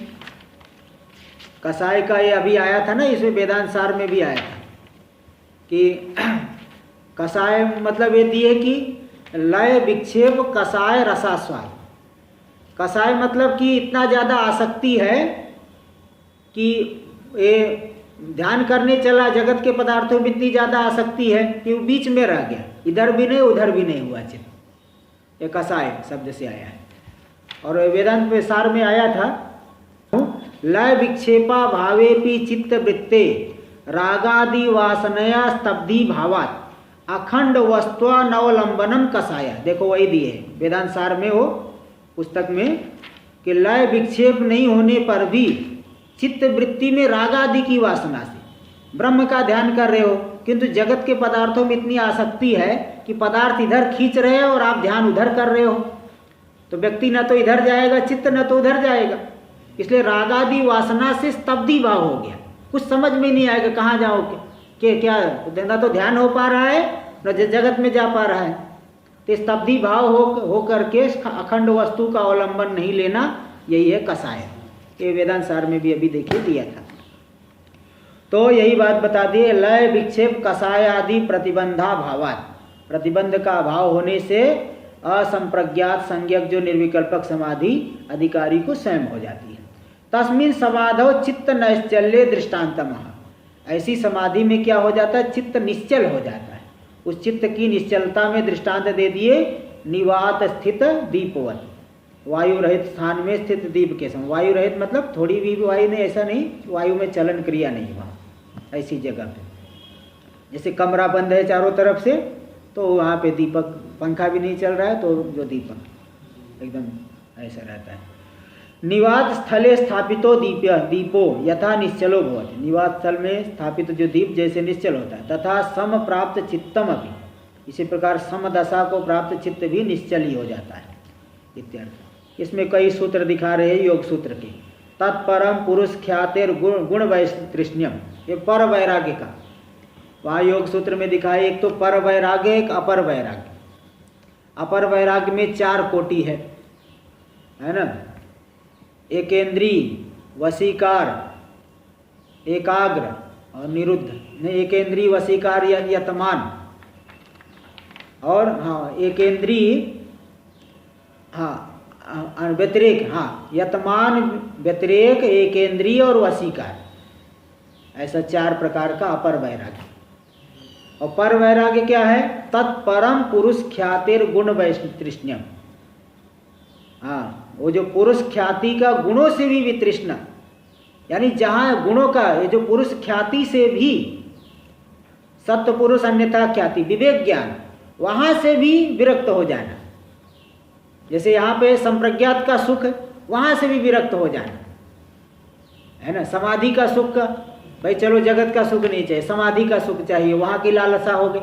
कषाय का ये अभी आया था ना, इसमें वेदांत सार में भी आया था कि कषाय मतलब ये दिए कि लय विक्षेप कषाय रसास्वाद। कषाय मतलब कि इतना ज़्यादा आसक्ति है कि ये ध्यान करने चला, जगत के पदार्थों में इतनी ज़्यादा आसक्ति है कि वो बीच में रह गया, इधर भी नहीं उधर भी नहीं हुआ चित्त। ये कषाय शब्द से आया है। और वेदांत में सार में आया था, लय विक्षेपा भावेपि चित्त वृत्ते रागादि वासनया स्तब्धि भावात् अखंड वस्त्वा नवलंबनम कषाया। देखो वही दिए है वेदांत सार में, वो पुस्तक में, कि लय विक्षेप नहीं होने पर भी चित्त वृत्ति में राग आदि की वासना से ब्रह्म का ध्यान कर रहे हो, किंतु जगत के पदार्थों में इतनी आसक्ति है कि पदार्थ इधर खींच रहे हो और आप ध्यान उधर कर रहे हो, तो व्यक्ति न तो इधर जाएगा चित्त, न तो उधर जाएगा। इसलिए राग आदि वासना से स्तब्धि भाव हो गया, कुछ समझ में नहीं आएगा कहाँ जाओगे, कि क्या न तो ध्यान हो पा रहा है न जगत में जा पा रहा है। तो स्तब्धि भाव हो करके अखंड वस्तु का अवलंबन नहीं लेना, यही है कषाय। ये वेदांत सार में भी अभी देखिए दिया था। तो यही बात बता दिए, लय विक्षेप कषाय आदि प्रतिबंधा भावात्, प्रतिबंध का अभाव होने से असंप्रज्ञात संज्ञक जो निर्विकल्पक समाधि अधिकारी को स्वयं हो जाती है। तस्मिन् समाधौ चित्त नैश्चल्ये दृष्टान्तमः, ऐसी समाधि में क्या हो जाता है, चित्त निश्चल हो जाता है। उस चित्त की निश्चलता में दृष्टांत दे दिए, निवात स्थित दीपवत, वायु रहित स्थान में स्थित दीप के समान। वायु रहित मतलब थोड़ी भी वायु नहीं, ऐसा नहीं वायु में चलन क्रिया नहीं वहाँ, ऐसी जगह पे जैसे कमरा बंद है चारों तरफ से, तो वहाँ पे दीपक, पंखा भी नहीं चल रहा है तो जो दीपक एकदम ऐसा रहता है। निवास स्थले स्थापितो दीपो यथा निश्चलो भवति, निवास स्थल में स्थापित जो दीप जैसे निश्चल होता है, तथा सम प्राप्त चित्तम अभी, इसी प्रकार समदशा को प्राप्त चित्त भी निश्चल ही हो जाता है इत्यर्थ। इसमें कई सूत्र दिखा रहे हैं योग सूत्र के। तत्परम पुरुष ख्यातिर गुण वैतृष्ण्यम, ये पर वैराग्य का वहाँ योग सूत्र में दिखाए, एक तो पर वैराग्य, एक अपर वैराग्य। अपर वैराग्य में 4 कोटि है ना, एकेंद्री, वशीकार, एकाग्र और निरुद्ध, नहीं एकेंद्री, वशीकार, यतमान और हाँ एकेंद्री, हाँ व्यतिरेक, हाँ यतमान, व्यतिरेक, एकेंद्रीय और वशीकार, ऐसा 4 प्रकार का अपर वैराग्य। और पर वैराग्य क्या है? तत्परम पुरुष ख्यातिर गुण वैतृष्ण्यम। हाँ, वो जो पुरुष ख्याति का गुणों से भी वितृष्णा, यानी जहाँ गुणों का, ये जो पुरुष ख्याति से भी, सत्य पुरुष अन्यथा ख्याति, विवेक ज्ञान, वहाँ से भी विरक्त हो जाना। जैसे यहाँ पे संप्रज्ञात का सुख, वहाँ से भी विरक्त हो जाना, है ना। समाधि का सुख का, भाई चलो जगत का सुख नहीं चाहिए, समाधि का सुख चाहिए, वहाँ की लालसा हो गई,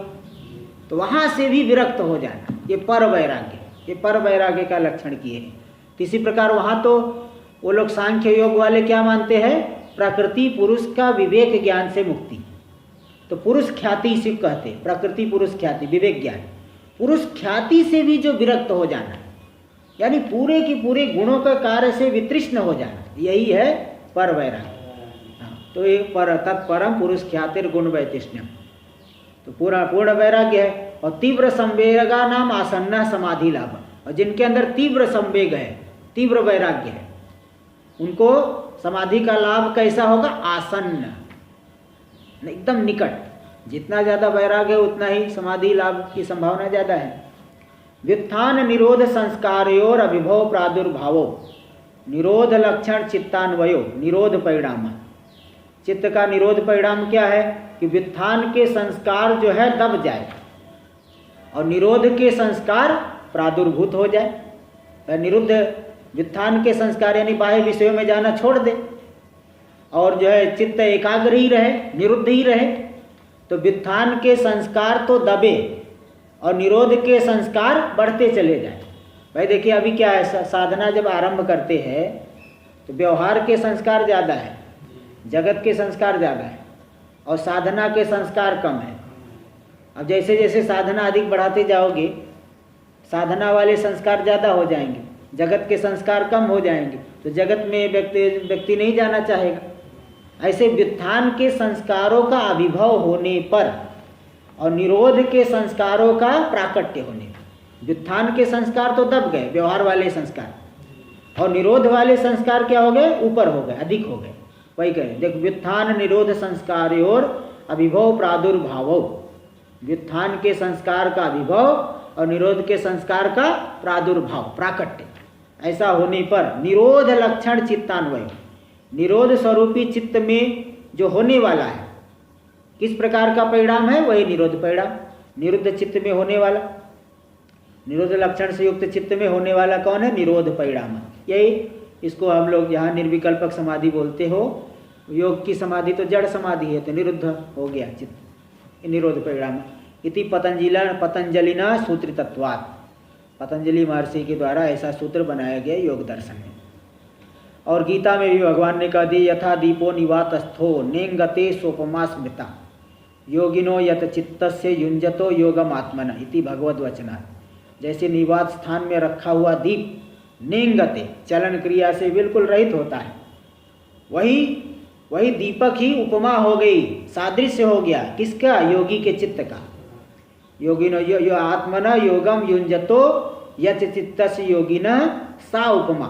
तो वहाँ से भी विरक्त हो जाना। ये पर वैराग्य, ये पर वैराग्य का लक्षण किए हैं। इसी प्रकार वहाँ तो वो लोग सांख्य योग वाले क्या मानते हैं? प्रकृति पुरुष का विवेक ज्ञान से मुक्ति। तो पुरुष ख्याति से कहते, प्रकृति पुरुष ख्याति, विवेक ज्ञान, पुरुष ख्याति से भी जो विरक्त हो जाना, यानी पूरे की पूरे गुणों का कार्य से वितृष्ण हो जाना, यही है पर वैराग्य। तो ये पर तत्परम पुरुष ख्यातिर गुण वैतृष्ण्यम, तो पूरा पूर्ण वैराग्य है। और तीव्र संवेगा नाम आसन्न समाधि लाभ, और जिनके अंदर तीव्र संवेग है, तीव्र वैराग्य है, उनको समाधि का लाभ कैसा होगा? आसन्न, एकदम निकट। जितना ज़्यादा वैराग्य है उतना ही समाधि लाभ की संभावना ज़्यादा है। व्युत्थान निरोध संस्कारोर अभिभव प्रादुर्भावो, निरोध लक्षण चित्तान्वयो निरोध परिणाम। चित्त का निरोध परिणाम क्या है? कि व्युत्थान के संस्कार जो है दब जाए और निरोध के संस्कार प्रादुर्भूत हो जाए। निरुद्ध व्युत्थान के संस्कार यानी बाह्य विषयों में जाना छोड़ दे, और जो है चित्त एकाग्र ही रहे, निरुद्ध ही रहे, तो व्युत्थान के संस्कार तो दबे और निरोध के संस्कार बढ़ते चले जाए। भाई देखिए अभी क्या है, साधना जब आरंभ करते हैं तो व्यवहार के संस्कार ज़्यादा है, जगत के संस्कार ज़्यादा है और साधना के संस्कार कम है। अब जैसे जैसे साधना अधिक बढ़ाते जाओगे, साधना वाले संस्कार ज़्यादा हो जाएंगे, जगत के संस्कार कम हो जाएंगे, तो जगत में व्यक्ति नहीं जाना चाहेगा। ऐसे व्युत्थान के संस्कारों का आविर्भाव होने पर और निरोध के संस्कारों का प्राकट्य होने पर, व्युत्थान के संस्कार तो दब गए, व्यवहार वाले संस्कार, और निरोध वाले संस्कार क्या हो गए? ऊपर हो गए, अधिक हो गए। वही कहें, देख व्युत्थान निरोध संस्कारोर अभिभव प्रादुर्भावो, व्युत्थान के संस्कार का अभिभव और निरोध के संस्कार का प्रादुर्भाव, प्राकट्य, ऐसा होने पर निरोध लक्षण चित्तान्वय, निरोध स्वरूपी चित्त में जो होने वाला है, किस प्रकार का परिणाम है? वही निरोध परिणाम, निरुद्ध चित्त में होने वाला, निरोध लक्षण से युक्त चित्त में होने वाला कौन है? निरोध परिणाम। यही इसको हम लोग यहाँ निर्विकल्पक समाधि बोलते हो। योग की समाधि तो जड़ समाधि है, तो निरुद्ध हो गया चित्त, निरोध परिणाम। इति पतंजलिना सूत्र तत्वात्, पतंजलि महर्षि के द्वारा ऐसा सूत्र बनाया गया योग दर्शन में। और गीता में भी भगवान ने कहा दी, यथा दीपो निवातस्थो नेंगते सोपमा स्मृता योगिनो यत चित्तस्य युंजतो योगम आत्मन इति भगवद वचनात्। जैसे निवात स्थान में रखा हुआ दीप नेंगते, चलन क्रिया से बिल्कुल रहित होता है, वही दीपक ही उपमा हो गई, सादृश्य हो गया किसका? योगी के चित्त का। योगिनो यो आत्मना योगम युंजतो यत चित्तस्य योगिना सा उपमा।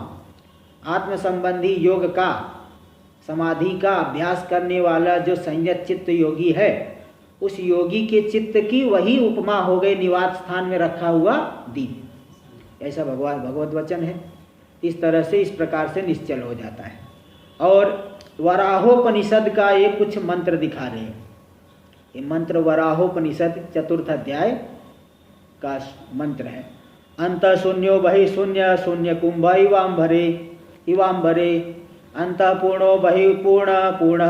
आत्म संबंधी योग का, समाधि का अभ्यास करने वाला जो संयत चित्त योगी है, उस योगी के चित्त की वही उपमा हो गई निवास स्थान में रखा हुआ दीप। ऐसा भगवत वचन है। इस तरह से इस प्रकार से निश्चल हो जाता है। और वराहोपनिषद का ये कुछ मंत्र दिखा रहे हैं। ये मंत्र वराहोपनिषद 4th अध्याय का मंत्र है। अंत शून्यो बहि शून्य शून्य कुंभ इवांबरे अंत पूर्णो बहि पूर्ण पूर्ण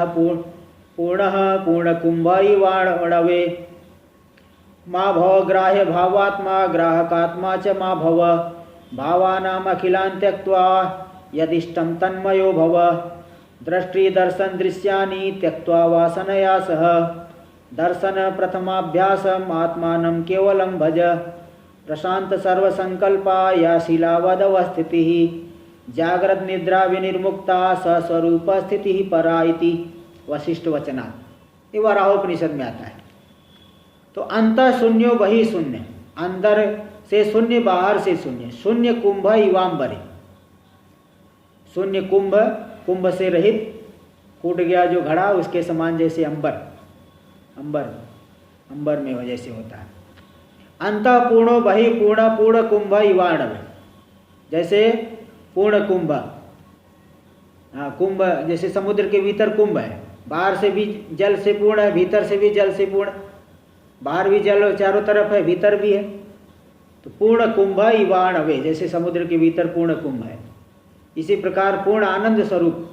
पूर्ण पूर्ण कुंभ इवाणवे मा भव ग्राह्य भावात्मा ग्राहकात्मा च मा भव भावानाम अखिलान् त्यक्त्वा यदिष्टं तन्मयो भव दृष्टि दर्शन दृश्यानि त्यक्त्वा वासनया सह दर्शन प्रथमाभ्यासम आत्मानं केवलं भज प्रशांत सर्वसंकल्पा या शिलावदवस्थितिः जागृत निद्रा विनिर्मुक्ता सस्वरूप स्थिति ही परा इति वशिष्ठ वचनात्। ये वराहोपनिषद में आता है। तो अंत शून्यो वही शून्य, अंदर से शून्य बाहर से शून्य, शून्य कुंभ इवाम्बरे, शून्य कुंभ, कुंभ से रहित, फूट गया जो घड़ा उसके समान, जैसे अंबर, अंबर अंबर में हो जैसे होता है। अंत पूर्णो बहि पूर्ण पूर्ण कुंभ इवाणव, जैसे पूर्ण कुंभ, हाँ कुंभ जैसे समुद्र के भीतर कुंभ है, बाहर से भी जल से पूर्ण है, भीतर से भी जल से पूर्ण, बाहर भी जल चारों तरफ है, भीतर भी है। तो पूर्ण कुंभ इवाणवे, जैसे समुद्र के भीतर पूर्ण कुंभ है, इसी प्रकार पूर्ण आनंद स्वरूप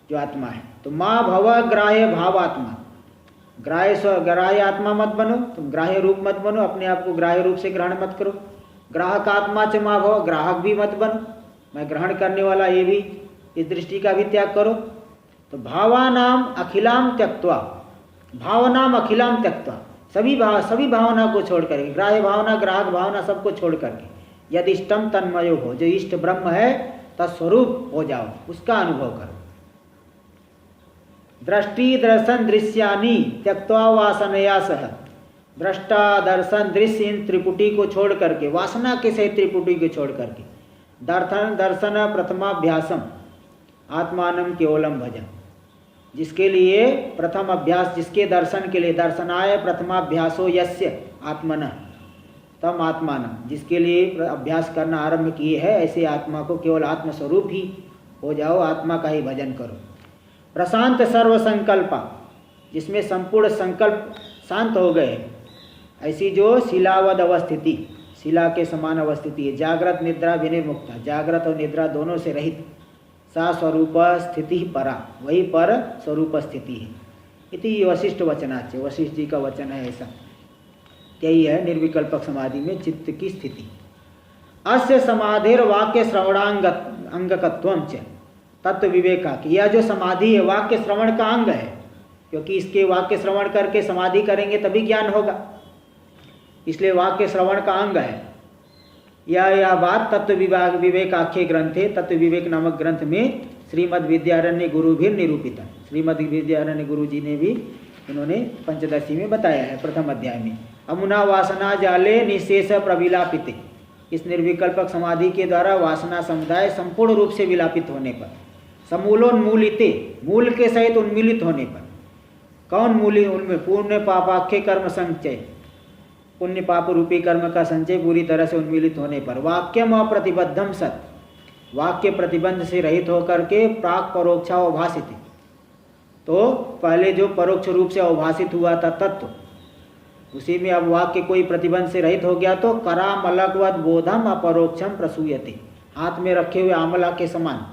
जो आत्मा है। तो माँ भव ग्राह्य भाव आत्मा, ग्राह्य आत्मा मत बनो, तुम ग्राह्य रूप मत बनो, अपने आप को ग्राह्य रूप से ग्रहण मत करो। ग्राहक आत्मा च माँ भव, ग्राहक भी मत बनो, मैं ग्रहण करने वाला, ये भी, इस दृष्टि का भी त्याग करो। तो भावानाम अखिलाम त्यक्त्वा, भावनाम अखिलाम त्यक्त्वा, सभी भावना को छोड़ करके, ग्राह्य भावना ग्राहक भावना सबको छोड़ करके, यदि इष्टम तन्मयो हो, जो इष्ट ब्रह्म है तत्स्वरूप हो जाओ, उसका अनुभव करो। दृष्टि दर्शन दृश्यानि त्यक्त्वा वासनया सह, दृष्टा दर्शन दृश्य इन त्रिपुटी को छोड़ करके, वासना के सहित त्रिपुटी को छोड़ करके, दर्शन दर्शन प्रथमाभ्यासम आत्मानम केवलम भजन, जिसके लिए प्रथम अभ्यास, जिसके दर्शन के लिए, दर्शनाय प्रथमाभ्यासो यस्य आत्मन तम आत्मान, जिसके लिए अभ्यास करना आरंभ किए है, ऐसे आत्मा को केवल आत्मस्वरूप ही हो जाओ, आत्मा का ही भजन करो। प्रशांत सर्व संकल्पा, जिसमें संपूर्ण संकल्प शांत हो गए, ऐसी जो शिलावद अवस्थिति, शिला के समान अवस्थिति है। जागृत निद्रा विनिर्मुक्ता, जागृत और निद्रा दोनों से रहित, सा स्वरूप स्थिति परा, वही पर स्वरूप स्थिति है। इति वशिष्ठ वचनाच, वशिष्ठ जी का वचन है ऐसा। यही है निर्विकल्पक समाधि में चित्त की स्थिति। अस्य समाधिर वाक्य श्रवणांग अंगकत्वम च तत्व विवेका, कि यह जो समाधि है वाक्य श्रवण का अंग है, क्योंकि इसके वाक्य श्रवण करके समाधि करेंगे तभी ज्ञान होगा, इसलिए वाक्य श्रवण का अंग है। यह बात तत्व विवेकाख्य ग्रंथ है, तत्व विवेक नामक ग्रंथ में श्रीमद् विद्यारण्य गुरु भी निरूपित है। श्रीमद् विद्यारण्य गुरु जी ने भी उन्होंने पंचदशी में बताया है, प्रथम अध्याय में। अमुना वासना जाले निशेष प्रविलापित, इस निर्विकल्पक समाधि के द्वारा वासना समुदाय संपूर्ण रूप से विलापित होने पर, समूलोन्मूलिते, मूल के सहित उन्मीलित होने पर, कौन मूली, उनमें पुण्य पापाख्य कर्म संचय, पुण्य पाप रूपी कर्म का संचय पूरी तरह से उन्मीलित होने पर, वाक्यम अप्रतिबद्धम सत, वाक्य प्रतिबंध से रहित होकर के प्राक परोक्षा अवभाषित, तो पहले जो परोक्ष रूप से अवभाषित हुआ था तत्व, उसी में अब वाक्य कोई प्रतिबंध से रहित हो गया, तो करामलकवद बोधम अपरोक्षम प्रसूयते, हाथ में रखे हुए आमला के समान,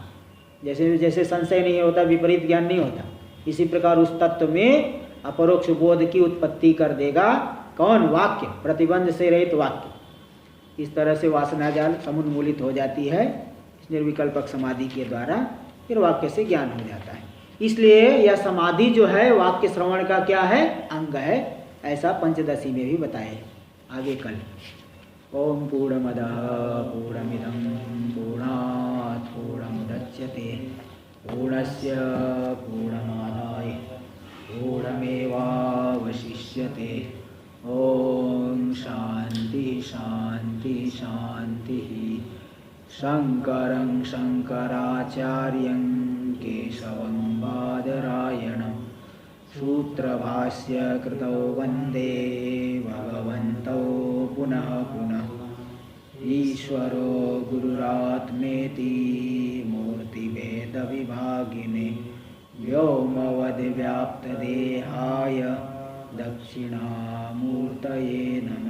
जैसे जैसे संशय नहीं होता, विपरीत ज्ञान नहीं होता, इसी प्रकार उस तत्व में अपरोक्ष बोध की उत्पत्ति कर देगा। कौन? वाक्य, प्रतिबंध से रहित वाक्य। इस तरह से वासना जाल समुन्मूलित हो जाती है इस निर्विकल्पक समाधि के द्वारा, फिर वाक्य से ज्ञान हो जाता है। इसलिए यह समाधि जो है वाक्य श्रवण का क्या है? अंग है, ऐसा पंचदशी में भी बताए। आगे कल। ओम पूर्णमदः पूर्णमिदं पूर्णात् पूर्णमुदच्यते पूर्णस्य पूर्णमादाय पूर्णमेवावशिष्यते। ओम शांति शांति शांति। शंकरं शंकराचार्यं केशवं बादरायणं सूत्रभाष्य कृतौ वन्दे भगवन्तौ पुनः पुनः। ईश्वरो गुरुरात्मेति मूर्तिभेदविभागिने व्योमवद्व्याप्तदेहाय दक्षिणामूर्तये नमः।